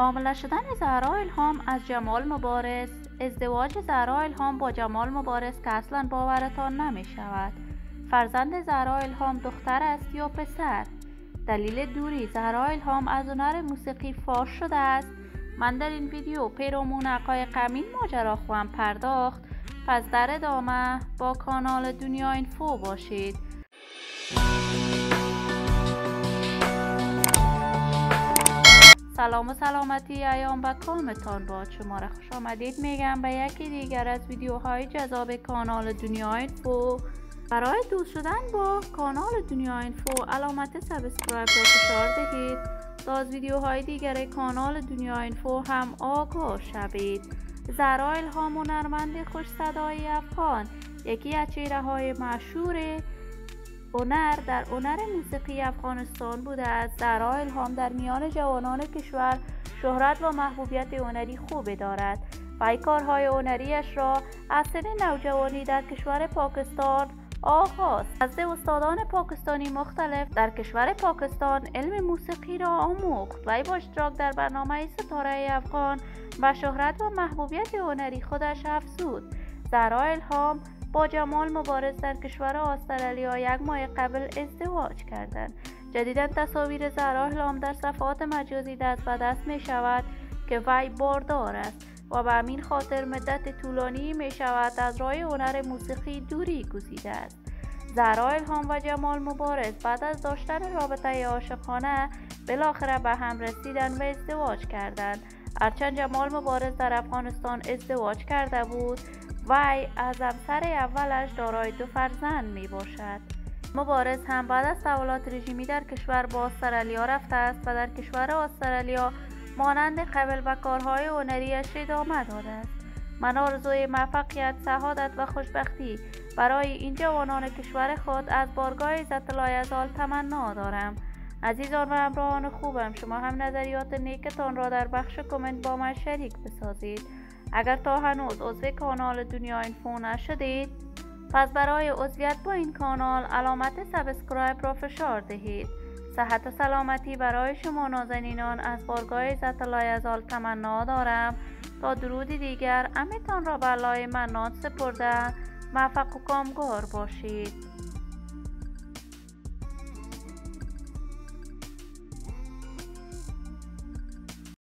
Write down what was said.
حامله شدن زهرا الهام از جمال مبارز. ازدواج زهرا الهام با جمال مبارز که اصلا باورتان نمی شود. فرزند زهرا الهام دختر است یا پسر؟ دلیل دوری زهرا الهام از هنر موسیقی فاش شده است. من در این ویدیو پیرامون حقایق این ماجرا خواهم پرداخت، پس در ادامه با کانال دنیا اینفو باشید. سلام و سلامتی ایام و کامتان باد. شما را خوش آمدید میگم به یکی دیگر از ویدیوهای جذاب کانال دنیا اینفو. برای دوست شدن با کانال دنیا اینفو علامت سابسکرایب را فشار دهید تا از ویدیوهای دیگر کانال دنیا اینفو هم آگاه شوید. زهرا الهام هنرمند خوش صدای افغان، یکی از چهره‌های مشهور هنر در هنر موسیقی افغانستان بوده است. زهرا الهام در میان جوانان کشور شهرت و محبوبیت هنری خوبی دارد. وی کارهای هنریش را از سن نوجوانی در کشور پاکستان آغاز از استادان پاکستانی مختلف در کشور پاکستان علم موسیقی را آموخت. وی با اشتراک در برنامه ستاره افغان و شهرت و محبوبیت هنری خودش افزود. زهرا الهام با جمال مبارز در کشور استرالیا یک ماه قبل ازدواج کردند. جدیدا تصاویر زهرا الهام در صفحات مجازی دست به دست می شود که وی باردار است و به همین خاطر مدت طولانی می شود از راه هنر موسیقی دوری گزیده است. زهرا الهام و جمال مبارز بعد از داشتن رابطه عاشقانه بالاخره به هم رسیدند و ازدواج کردند. هرچند جمال مبارز در افغانستان ازدواج کرده بود، وی از همسر اولش دارای 2 فرزند می باشد. مبارز هم بعد از تحولات رژیمی در کشور با استرالیا رفته است و در کشور استرالیا مانند قبل و کارهای هنریش ادامه داده است. من آرزوی موفقیت، سعادت و خوشبختی برای این جوانان کشور خود از بارگاه عزت لایزال تمنا دارم. عزیزان و همراهان خوبم، شما هم نظریات نیکتان را در بخش کامنت با من شریک بسازید. اگر تا هنوز عضو کانال دنیا اینفو نشدید، پس برای عضویت با این کانال علامت سابسکرایب را فشار دهید. صحت و سلامتی برای شما نازنینان از بارگاه عزت لایزال تمنا دارم. تا درودی دیگر امیتان را به لای منان سپرده، موفق و کامگار باشید.